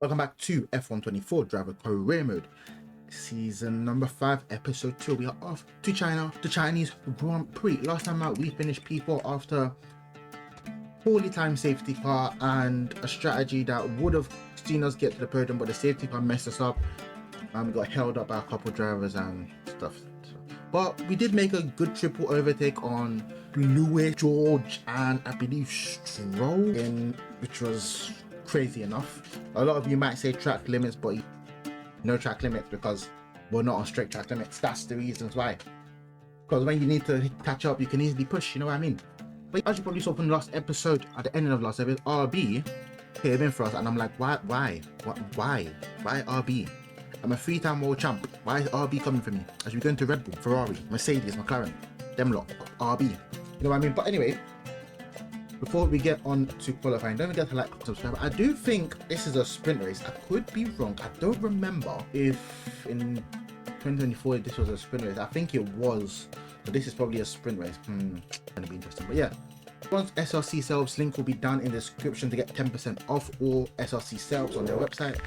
Welcome back to F124 Driver Career Mode, Season number 5, Episode 2. We are off to China, the Chinese Grand Prix. Last time out, we finished P4 after poorly timed safety car and a strategy that would have seen us get to the podium, but the safety car messed us up. We got held up by a couple drivers and stuff. But we did make a good triple overtake on Lewis, George, and I believe Stroll, which was crazy enough. A lot of you might say track limits, but no track limits because we're not on strict track limits. That's the reasons why. Because when you need to catch up, you can easily push, you know what I mean? But as you probably saw from the last episode, at the end of the last episode, RB came in for us, and I'm like, why RB? I'm a 3-time world champ. Why is RB coming for me? As we go into Red Bull, Ferrari, Mercedes, McLaren, them lot, RB. You know what I mean? But anyway, before we get on to qualifying, don't forget to like, subscribe. I do think this is a sprint race. I could be wrong. I don't remember if in 2024 this was a sprint race. I think it was. So this is probably a sprint race. Gonna be interesting. But yeah, once SLC Selbs link will be down in the description to get 10% off all SLC Selbs on their website.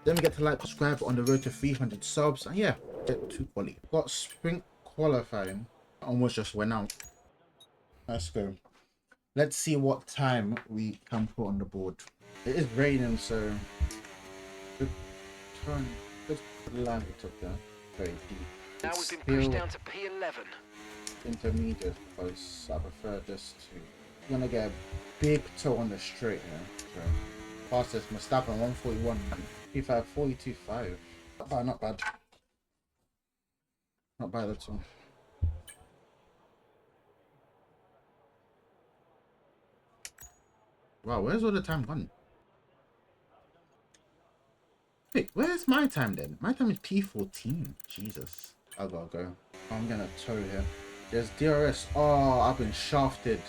Don't forget to like, subscribe on the road to 300 subs. And yeah, get to quali. Got sprint qualifying. Almost just went out. Let's go. Let's see what time we can put on the board. It is raining, so good turn. Good line we took there. Very deep. Now we've been pushed down to P11. Intermediate, because I prefer this to. I'm gonna get a big toe on the straight here. So, fastest Verstappen 141, P5 42.5. Not bad, not bad. Not bad at all. Wow, where's all the time gone? Wait, where's my time then? My time is P14. Jesus. I gotta go. I'm gonna tow here. There's DRS. Oh, I've been shafted.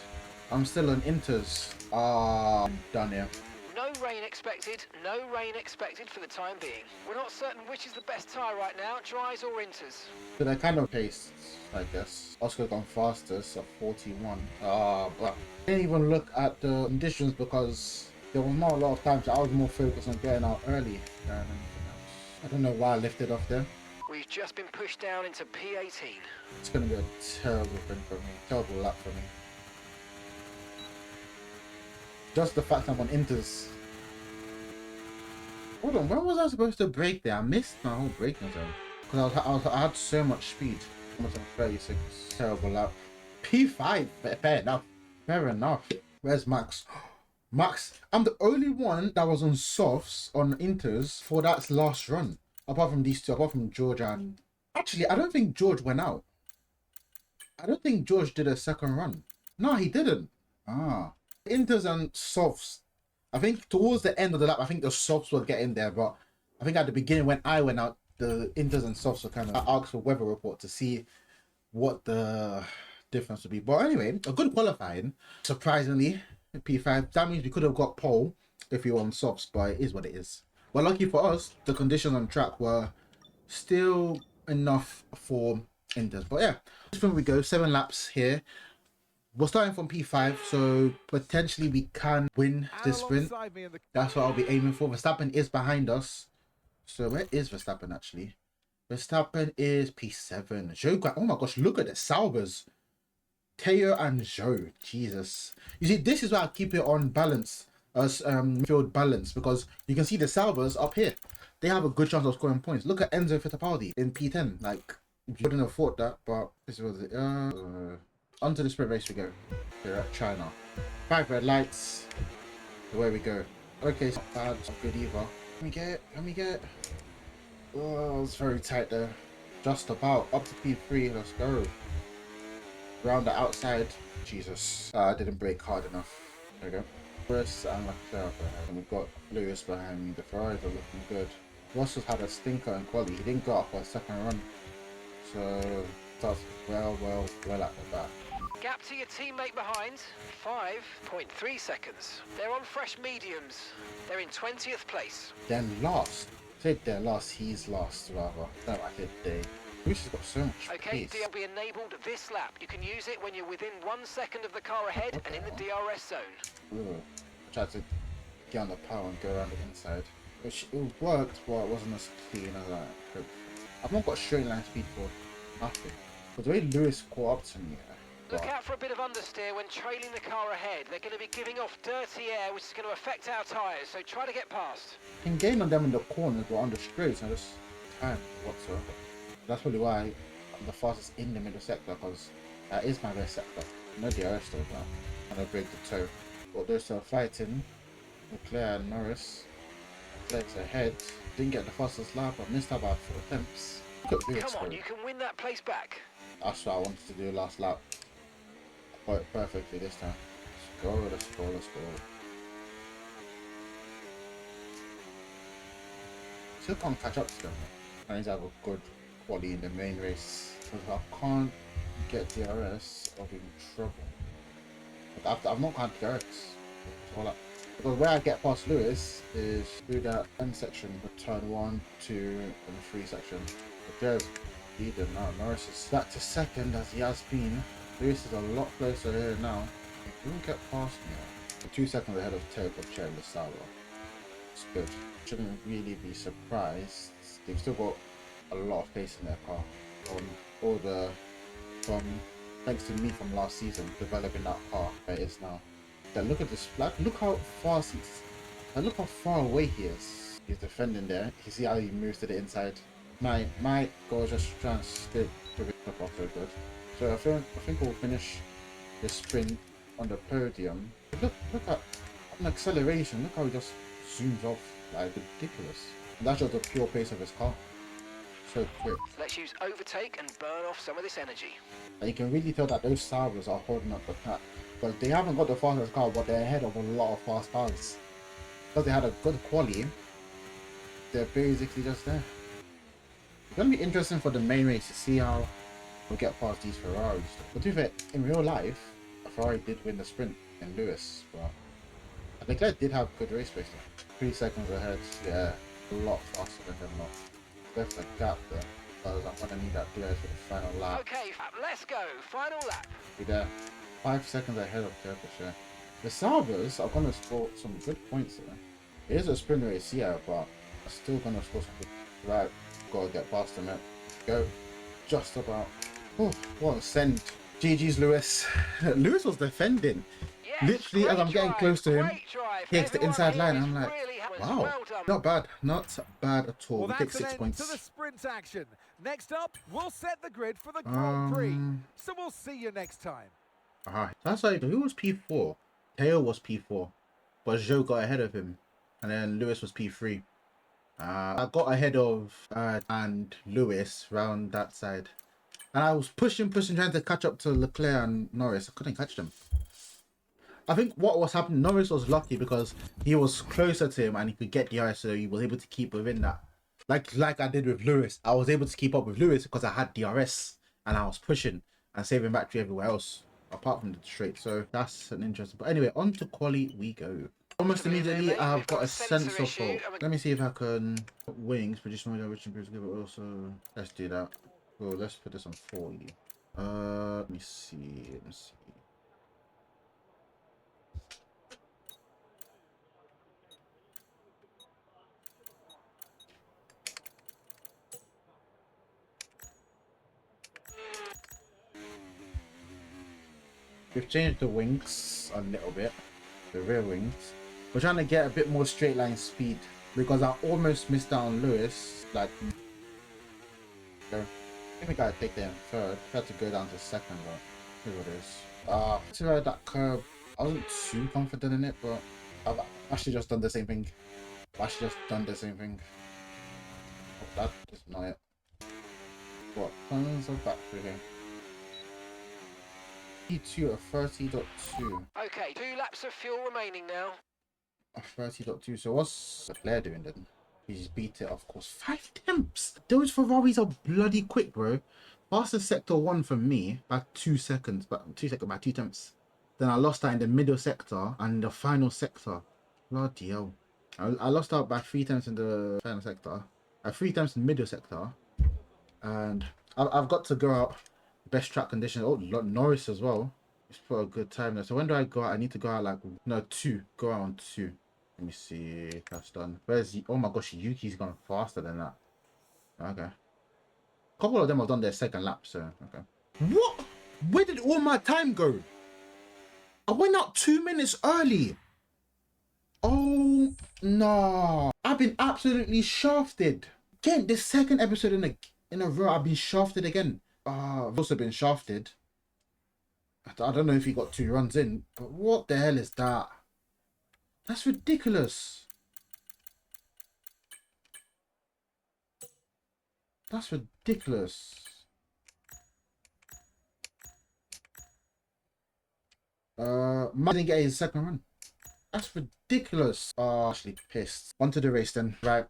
I'm still on Inters. Ah, I'm done here. No rain expected, no rain expected for the time being. We're not certain which is the best tyre right now, dries or inters. So they're kind of paced, I guess. Oscar gone fastest at 41. Ah, but I didn't even look at the conditions because there was not a lot of time, so I was more focused on getting out early than anything else. I don't know why I lifted off there. We've just been pushed down into P18. It's going to be a terrible thing for me. Terrible lap for me. Just the fact I'm on Inters. Hold on, when was I supposed to brake there? I missed my whole braking zone. Because I had so much speed. Almost on 36. Terrible lap. P5. Fair enough. Fair enough. Where's Max? Max, I'm the only one that was on softs, on Inters, for that last run. Apart from these two, apart from George and... Actually, I don't think George went out. I don't think George did a second run. No, he didn't. Ah. Inters and softs. I think towards the end of the lap, I think the softs were getting there, but I think at the beginning when I went out, the Inters and softs were kind of... I asked for weather report to see what the difference would be. But anyway, a good qualifying. Surprisingly, P5. That means we could have got pole if we were on softs, but it is what it is. Well, lucky for us, the conditions on track were still enough for Inters. But yeah, this one we go. 7 laps here. We're starting from P5, so potentially we can win this sprint. That's what I'll be aiming for. Verstappen is behind us. So where is Verstappen actually? Verstappen is P7. Zhou, oh my gosh, look at the Salvers. Teo and Zhou. Jesus. You see, this is why I keep it on balance. As midfield balance, because you can see the Salvers up here. They have a good chance of scoring points. Look at Enzo Fittipaldi in P10. Like, you wouldn't have thought that, but this was it. Onto the sprint race we go. Here at China. 5 red lights. Away we go. Okay, it's not bad. It's not good either. Let me get it. Let me get it. Oh, it's very tight there. Just about. Up to P3. Let's go. Round the outside. Jesus. I didn't brake hard enough. There we go. Chris and Leclerc behind. And we've got Lewis behind me. The Ferraris are looking good. Russell's had a stinker in quali. He didn't go up for a second run. So starts well at the back. Gap to your teammate behind, 5.3 seconds. They're on fresh mediums. They're in 20th place. Then last. Said they're last, he's last rather. No, I said they. Lewis has got so much Okay, pace. DL be enabled this lap. You can use it when you're within 1 second of the car ahead and in the DRS zone. Ooh. I tried to get on the power and go around the inside. It worked, but it wasn't as clean as I hoped. I've not got straight line speed for nothing. But the way Lewis caught up to me, Look out for a bit of understeer when trailing the car ahead. They're going to be giving off dirty air, which is going to affect our tyres, so try to get past. I can gain on them in the corners, but on the straights, I just can't whatsoever. That's probably why I'm the fastest in the middle sector, because that is my best sector. No DRS though, but I'm gonna break the toe. But they're still fighting. Leclerc and Norris. Leclerc's ahead. Didn't get the fastest lap, but missed out by 4 attempts. Come on, you can win that place back. That's what I wanted to do last lap. I got it perfectly this time. Let's go, let's go, let's go. Still can't catch up to them. I need to have a good quality in the main race. Because if I can't get DRS, I'll be in trouble. But I've not had DRS. Because where I get past Lewis is through that end section, the turn 1, 2, and 3 section. But there's leader now. Norris is back to second as he has been. Lewis is a lot closer here now. He will get past me. For 2 seconds ahead of Terry Chair and Lasala. It's good. Shouldn't really be surprised. They've still got a lot of pace in their car. Thanks to me from last season developing that car where it is now. Then look at this flag. Look how fast look how far away he is. He's defending there. You see how he moves to the inside. My goal is just trying to stick the up off so good. So I think we'll finish the sprint on the podium. Look at an acceleration. Look how he just zooms off like ridiculous. And that's just the pure pace of his car. So quick. Let's use overtake and burn off some of this energy. And you can really tell that those Sabres are holding up the pack. Because they haven't got the fastest car, but they're ahead of a lot of fast cars. Because they had a good quality, they're basically just there. It's going to be interesting for the main race to see how we'll get past these Ferraris. But to be fair, in real life, a Ferrari did win the sprint in Lewis, but Leclerc did have good race pace. 3 seconds ahead, yeah, a lot faster than them lot. There's a gap there, because I'm going to need that DRS for the final lap. Okay, let's go, final lap. Be there. 5 seconds ahead of Turkish. The Sabres are going to score some good points here. It is a sprint race, yeah, but I'm still going to score some good. Right, got to get past them. Go. Just about. Oh, what a send. GG's Lewis. Lewis was defending. Yes, literally, as I'm getting close to him, he hits the inside line. I'm like, really wow, well not bad. Not bad at all. Well, We take 6 points. To the sprint action. Next up, we'll set the grid for the Grand Prix. So we'll see you next time. That's like, who was P4? Teo was P4, but Joe got ahead of him, and then Lewis was P3. I got ahead of and Lewis round that side, and I was pushing, trying to catch up to Leclerc and Norris. I couldn't catch them. I think what was happening, Norris was lucky because he was closer to him and he could get the DRS, so he was able to keep within that. Like I did with Lewis, I was able to keep up with Lewis because I had DRS and I was pushing and saving battery everywhere else, apart from the straight. So that's an interesting. But anyway, on to quali we go. Almost immediately, I've got a sensor fault. Let me see if I can wings produce more which improves give it also. Let's do that. Well, let's put this on 40. Let me see. 'We've changed the wings a little bit, the rear wings. We're trying to get a bit more straight line speed because I almost missed out on Lewis. Like, I think I take that in third. I had to go down to second, but here it is. To ride that curb, I wasn't too confident in it, but I've actually just done the same thing. Oh, that is not it. What? Tons of battery here. E2 at 30.2. Okay, 2 laps of fuel remaining now. A 30.2. So what's Leclerc doing then? He just beat it, of course. 5 temps. Those Ferraris are bloody quick, bro. Fastest sector 1 for me by 2 seconds, by 2 temps. Then I lost that in the middle sector and the final sector. Bloody hell. I lost out by 3 temps in the final sector. 3 temps in the middle sector. And I've got to go out best track conditions. Oh, Norris as well. He's put a good time there. So when do I go out? I need to go out like, no, 2. Go out on 2. Let me see. That's done. Where's oh my gosh, Yuki's gone faster than that. Okay. A couple of them have done their second lap, so okay. What? Where did all my time go? I went out 2 minutes early. Oh no. I've been absolutely shafted. Again, this second episode in a row, I've been shafted again. I've also been shafted. I don't know if he got 2 runs in, but what the hell is that? That's ridiculous. That's ridiculous. Man didn't get his second run. That's ridiculous. Oh, actually pissed. On to the race then. Right.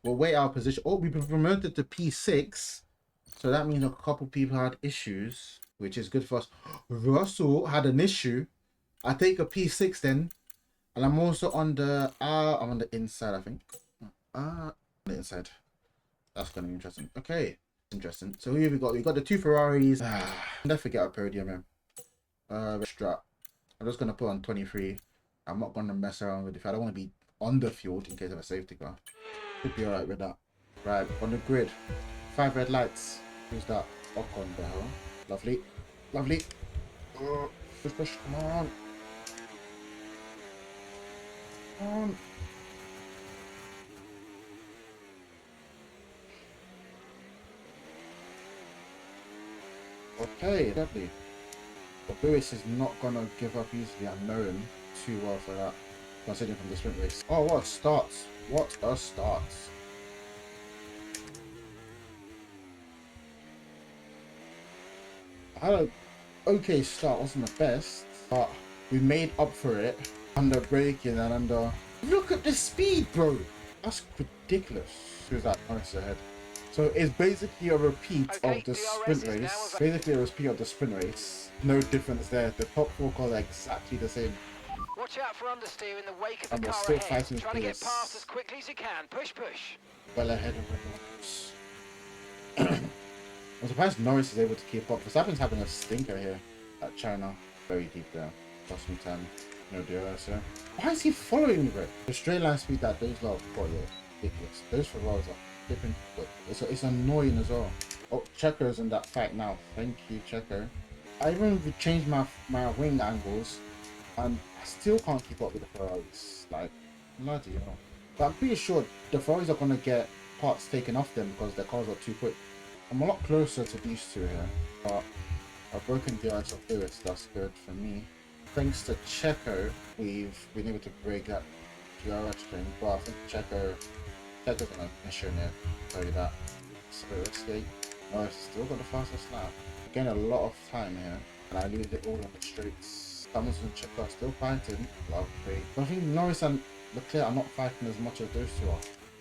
We'll wait our position. Oh, we've been promoted to P6. So that means a couple people had issues, which is good for us. Russell had an issue. I take a P6 then. And I'm also on the I'm on the inside, I think. On the inside. That's gonna be interesting. Okay. Interesting. So here we got the 2 Ferraris. Never forget a podium, man. Strat. I'm just gonna put on 23. I'm not gonna mess around with it. I don't want to be on the field in case of a safety car. Should be alright with that. Right, on the grid. 5 red lights. Who's that? Ocon the hell. Lovely. Lovely. Push. Come on. Come on. Okay, lovely. But Lewis is not gonna give up easily. I know him too well for that, considering from the sprint race. Oh, what a start! What a start! I had an okay start. Wasn't the best, but we made up for it under braking and under. Look at the speed, bro! That's ridiculous. Who's that? Nice ahead. So it's basically a repeat of the sprint race. Basically a repeat of the sprint race. No difference there. The top 4 cars are exactly the same. Watch out for understeer in the wake of the And we're car still ahead. fighting Try to get Lewis. past as quickly as you can. Push. Well ahead of everyone else. I'm surprised Norris is able to keep up. Verstappen's having a stinker here at China. Very deep there. Lost some time. No DRS here. Why is he following me, bro? The straight line speed that those lot have got here. Ridiculous. Those Ferraris are different. It's annoying as well. Oh, Checo's in that fight now. Thank you, Checo. I even changed my wing angles and I still can't keep up with the Ferraris. Like, bloody hell. But I'm pretty sure the Ferraris are going to get parts taken off them because their cars are too quick. I'm a lot closer to these two here, but I've broken the ice of Lewis. That's good for me. Thanks to Checo, we've been able to break that DRS thing, but I think Checo's gonna mission it, tell you that. So escape. Norris still got the fastest lap. Again, a lot of time here, and I lose it all on the straights. Thomas and Checo are still fighting. Lovely. But I think Norris and Leclerc are not fighting as much as those two are,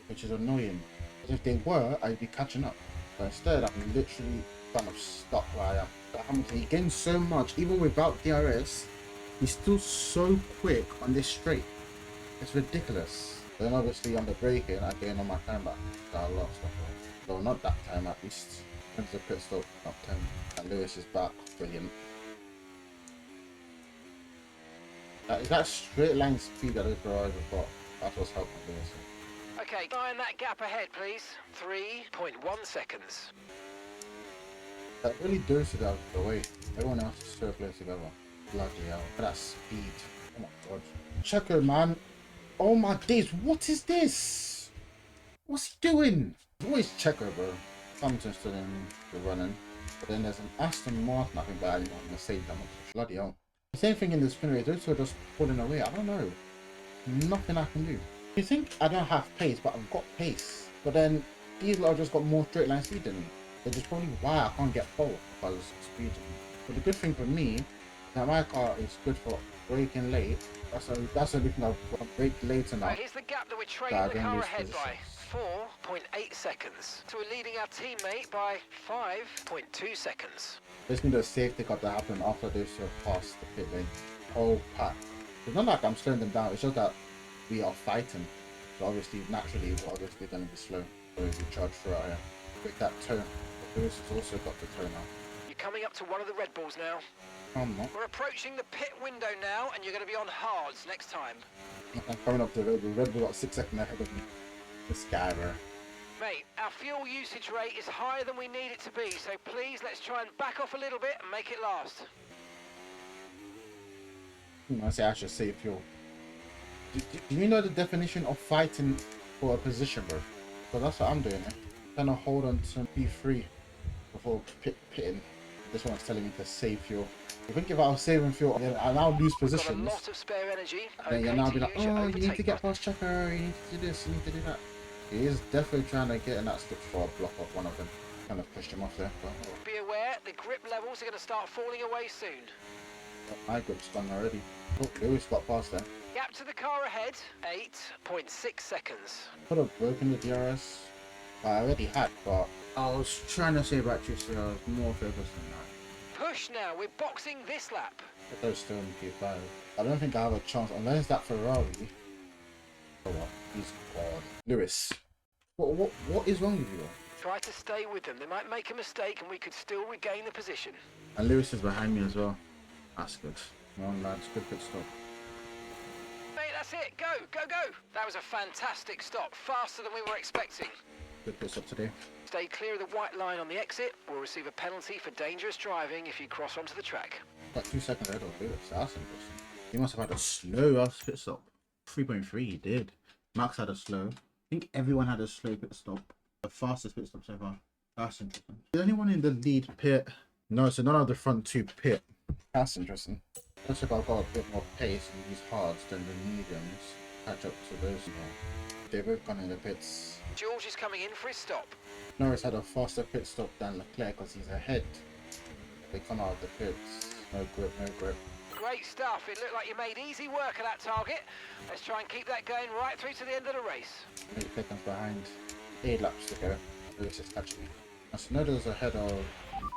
which is annoying. Because if they were, I'd be catching up. But instead, I'm literally kind of stuck where I am. But Hamilton, he gains so much, even without DRS, he's still so quick on this straight. It's ridiculous. Then obviously on the braking, I gain on my time back. So I lost that one. Well, not that time at least. Went to the pit stop, not 10. And Lewis is back. Brilliant. Is that straight line speed that those Ferraris have got? That's what's helping Lewis. Okay, iron that gap ahead, please. 3.1 seconds. That really does it out of the way. Everyone else is so close together. Bloody hell. That speed. Oh my god. Checo, man. Oh my days. What is this? What's he doing? It's always Checo, bro. Hamilton's still in the running. But then there's an Aston Martin, I think, but I'm going to say that much. Bloody hell. The same thing in the spin race. Those two are just pulling away. I don't know. Nothing I can do. You think I don't have pace, but I've got pace. But then these lot have just got more straight line speed than me. Which is probably why I can't get pole, because speed. But the good thing for me, that my car is good for braking late. That's a good thing. I'll brake later now. Right, here's the gap that we're trailing the car ahead by. 4.8 seconds. So we're leading our teammate by 5.2 seconds. There's been a safety car that happened after they should have passed the pit lane. Oh, pack. It's not like I'm slowing them down, it's just that we are fighting. So obviously, naturally, we're obviously going to be slow. So we charge throughout here. Quick that turn. Lewis has also got the turn now. You're coming up to one of the Red Bulls now. I'm not. We're approaching the pit window now, and you're going to be on hards next time. I'm coming up to Red Bull. Red Bull got 6 seconds ahead of me. This guy, bro. Mate, our fuel usage rate is higher than we need it to be, so please let's try and back off a little bit and make it last. I say I should save fuel. Do you know the definition of fighting for a position, bro? Because that's what I'm doing. Trying to hold on to P3 before pitting. This one's telling me to save fuel. I think if I was saving fuel, then I now lose positions. Got a lot of spare energy. Then you'll now be like, oh, you need to get past checker, you need to do this, you need to do that. He is definitely trying to get in that slip for a block off one of them. Kind of pushed him off there. But, be aware, the grip levels are going to start falling away soon. my grip's gone already. Oh, Lewis got past there. Gap to the car ahead, 8.6 seconds. Could have broken the DRS. I already had, but I was trying to save battery, so I was more focused on that. Push now, we're boxing this lap. But those still in P5. I don't think I have a chance unless that Ferrari. Oh well, he's gone. Lewis, what is wrong with you? Try to stay with them. They might make a mistake and we could still regain the position. And Lewis is behind me as well. That's good. Come on, lads, good pit stop. Mate, that's it. Go, go, go. That was a fantastic stop. Faster than we were expecting. Good pit stop today. Stay clear of the white line on the exit. We'll receive a penalty for dangerous driving if you cross onto the track. Got 2 seconds ahead of Lewis. That's interesting. He must have had a slow ass pit stop. 3.3 he did. Max had a slow. I think everyone had a slow pit stop. The fastest pit stop so far. That's interesting. Is anyone in the lead pit? No, so none of the front two pit. That's interesting. Looks like I've got a bit more pace in these hards than the mediums. Catch up to those now. They've both gone in the pits. George is coming in for his stop. Norris had a faster pit stop than Leclerc because he's ahead. They come out of the pits. No grip, no grip. Great stuff. It looked like you made easy work of that target. Let's try and keep that going right through to the end of the race. 8 seconds behind. 8 laps to go. Lewis is catching me. Snowden's ahead of...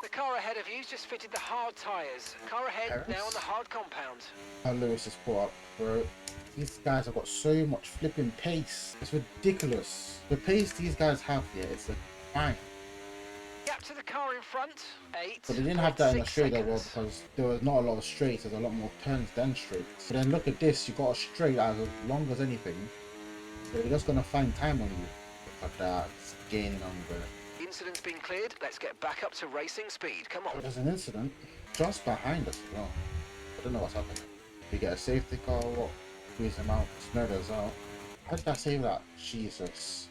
The car ahead of you's just fitted the hard tyres. Car ahead Harris? now on the hard compound. How Lewis is caught up, bro. These guys have got so much flipping pace. It's ridiculous. The pace these guys have here, it's a fine. Gap to the car in front, 8. But they didn't have that in the straight that well seconds. because there was not a lot of straights. There's a lot more turns than straights. But then look at this. You got a straight as long as anything. They're just gonna find time on you. Look at that. It's gaining on you, bro. Incident's been cleared. Let's get back up to racing speed. Come on. There's an incident just behind us as well. I don't know what's happening. We get a safety car or what? Squeeze him out. Snowden's out. How did I save that? Jesus.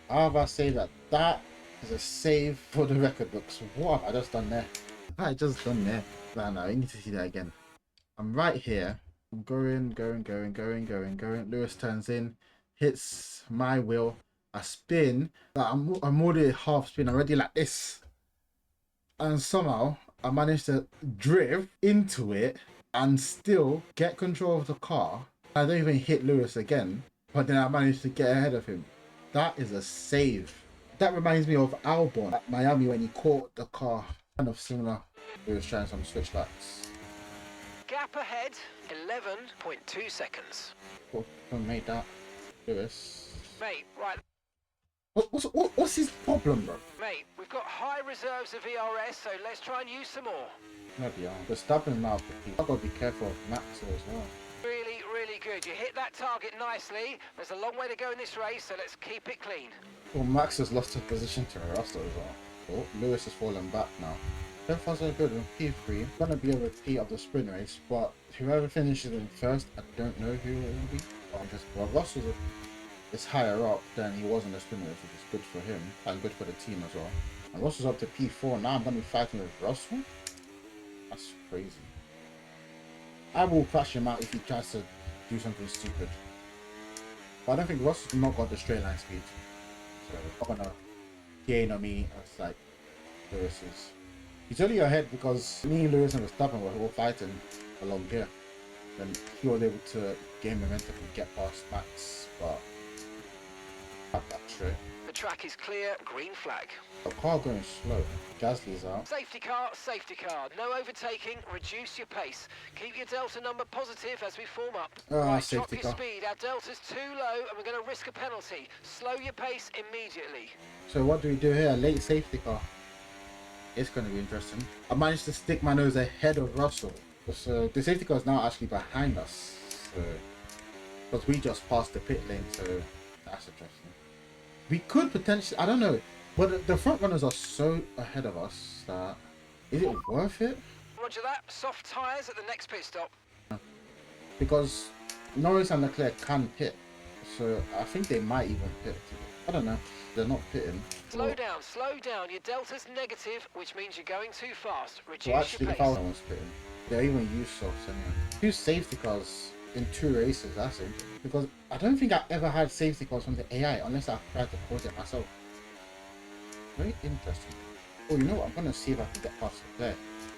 How have I saved that? That is a save for the record books. What have I just done there? What have I just done there? No, you need to see that again. I'm right here. I'm going. Lewis turns in, hits my wheel. I spin. I'm already half spin. I'm already like this. And somehow I managed to drift into it and still get control of the car. I don't even hit Lewis again. But then I managed to get ahead of him. That is a save. That reminds me of Albon at Miami when he caught the car. Kind of similar. He was trying some switch backs. Gap ahead, 11.2 seconds. Who made that? Lewis. Mate, right. What's his problem, bro? Mate, we've got high reserves of VRS, so let's try and use some more. Bloody hell. They're stopping now for people. I've got to be careful of Max as well. Really, really good. You hit that target nicely. There's a long way to go in this race, so let's keep it clean. Well, Max has lost his position to Russell as well. Oh, Lewis is falling back now. So far so good in P3. It's going to be a repeat of the sprint race, but whoever finishes in first, I don't know who it will be. Well, Russell is higher up than he was in the sprint race, which is good for him and good for the team as well. And Russell's up to P4. Now I'm going to be fighting with Russell? That's crazy. I will crash him out if he tries to do something stupid. But I don't think Russell's not got the straight line speed. So I'm gonna gain on me as like Lewis is. He's only ahead because me, Lewis and Verstappen were all fighting along here. Then he was able to gain momentum and get past Max, but not that straight. The track is clear, green flag. The car going slow. Gasly's out. Safety car, no overtaking, reduce your pace. Keep your delta number positive as we form up. Right, drop safety your car. speed, our delta's too low and we're going to risk a penalty. Slow your pace immediately. So what do we do here? Late safety car. It's going to be interesting. I managed to stick my nose ahead of Russell. So the safety car is now actually behind us. So, because we just passed the pit lane, so that's interesting. We could potentially, I don't know, but the front runners are so ahead of us that is it worth it? Roger that. Soft tyres at the next pit stop. Because Norris and Leclerc can pit, so I think they might even pit. I don't know. They're not pitting. Slow down, slow down. Your delta's negative, which means you're going too fast. Reduce So actually, your if I pace. was pitting, they're even use softs anyway. 2 safety cars in 2 races. That's it. Because I don't think I ever had safety cars from the AI unless I tried to cause it myself. Very interesting. Oh, you know what? I'm gonna see if I can get past it there.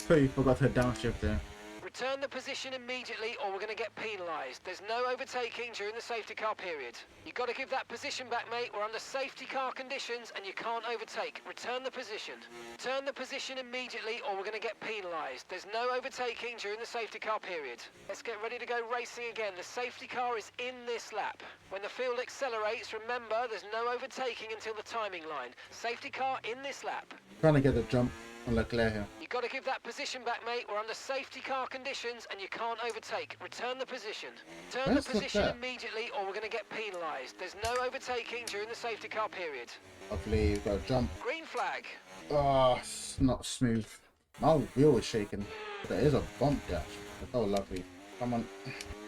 So you forgot to downshift there. Return the position immediately or we're going to get penalised. There's no overtaking during the safety car period. You've got to give that position back, mate. We're under safety car conditions and you can't overtake. Return the position. Turn the position immediately or we're going to get penalised. There's no overtaking during the safety car period. Let's get ready to go racing again. The safety car is in this lap. When the field accelerates, remember there's no overtaking until the timing line. Safety car in this lap. Trying to get a jump on Leclerc here. You've got to give that position back, mate. We're under safety car conditions and you can't overtake. Return the position. Turn Where's the position Leclerc? immediately or we're going to get penalised. There's no overtaking during the safety car period. Hopefully you've got a jump. Green flag. Oh, it's not smooth. My wheel is shaking. There is a bump there. Oh, lovely. Come on.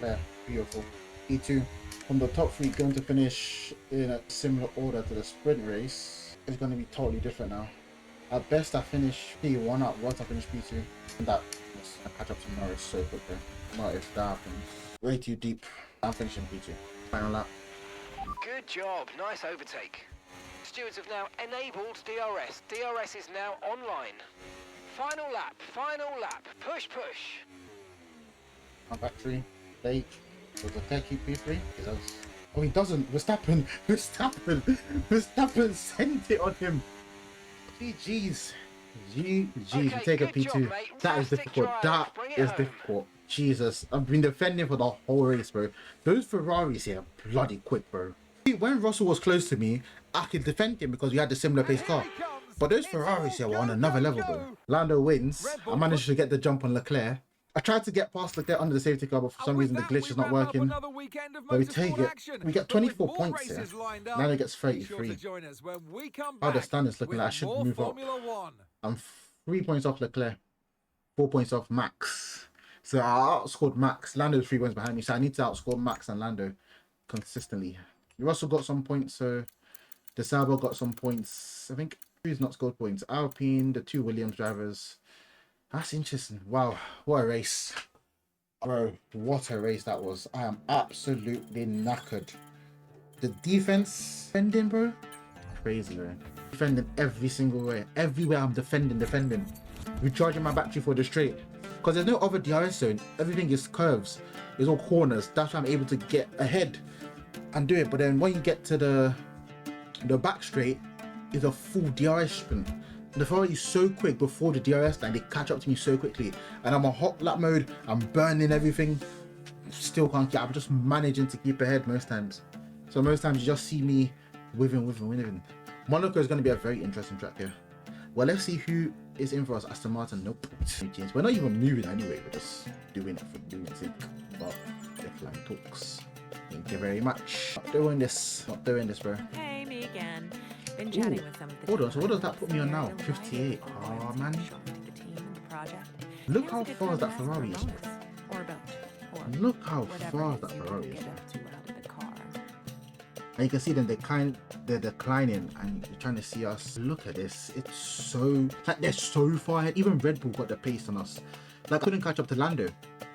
There. Beautiful. E2. From the top 3 going to finish in a similar order to the sprint race. It's going to be totally different now. At best, I finish P1. At worst, I finish P2. And that was I catch up to Norris so quick there. Not if that happens. Way too deep. I'm finishing P2. Final lap. Good job. Nice overtake. Stewards have now enabled DRS. DRS is now online. Final lap. Final lap. Push, push. My battery. Late. Does the tech keep P3? He does. Oh, he doesn't. Verstappen. Verstappen sent it on him. GG's. GG's. Okay, You take a good P2. job, mate. That is Fantastic difficult. drive. That Bring it is home. difficult. Jesus. I've been defending for the whole race, bro. Those Ferraris here are bloody quick, bro. When Russell was close to me, I could defend him because we had a similar pace car. But those Ferraris here were on another level, bro. Lando wins. I managed to get the jump on Leclerc. I tried to get past Leclerc under the safety car, but for some reason the glitch is not working. But we take it. We get 24 points here. Lando gets 33. How the standings looking like I should move up. I'm 3 points off Leclerc. 4 points off Max. So I outscored Max. Lando's 3 points behind me, so I need to outscore Max and Lando consistently. Russell got some points, so De Sauber got some points. I think who's not scored points? Alpine, the 2 Williams drivers. That's interesting. Wow, what a race. Bro, what a race that was. I am absolutely knackered. The defense defending, bro. Crazy, bro. Defending every single way. Everywhere I'm defending. Recharging my battery for the straight. Because there's no other DRS zone. Everything is curves. It's all corners. That's why I'm able to get ahead and do it. But then when you get to the back straight, it's a full DRS sprint. The Ferrari is so quick before the DRS line, they catch up to me so quickly. And I'm on hot lap mode, I'm burning everything. Still can't get, I'm just managing to keep ahead most times. So most times you just see me winning. Monaco is going to be a very interesting track here. Well, let's see who is in for us. Aston Martin, nope. We're not even moving anyway, we're just doing it for doing it. But the flying talks. Thank you very much. Not doing this, bro. Hey, me again. Been chatting with some of the Hold on, so what does that put me on now? 58. Oh man. Look how far that Ferrari is. Look how far that Ferrari is. And you can see them, they're declining and you're trying to see us. Look at this. It's so, like they're so far ahead. Even Red Bull got the pace on us. Like couldn't catch up to Lando.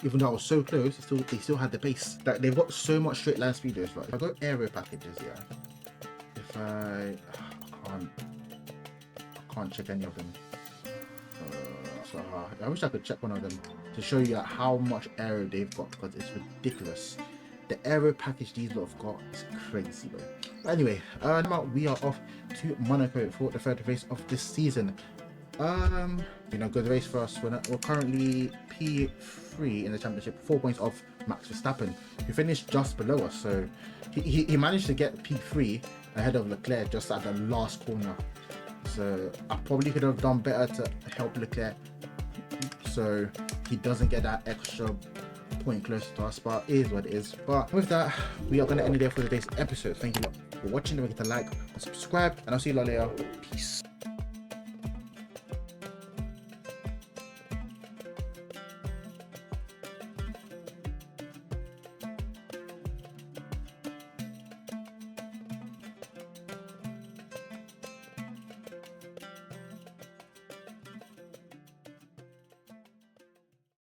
Even though I was so close, they still had the pace. Like they've got so much straight line speed. Right? If I go aero packages, yeah. If I can't check any of them. So I wish I could check one of them to show you how much aero they've got because it's ridiculous. The aero package these lot have got is crazy, bro. But anyway, now we are off to Monaco for the third race of this season. Good race for us. We're currently P3 in the championship, 4 points off Max Verstappen, who finished just below us. So he managed to get P3 ahead of Leclerc just at the last corner. So I probably could have done better to help Leclerc. So he doesn't get that extra point closer to us, but it is what it is. But with that, we are going to end it there for today's episode. Thank you lot for watching. Don't forget to like and subscribe, and I'll see you lot later.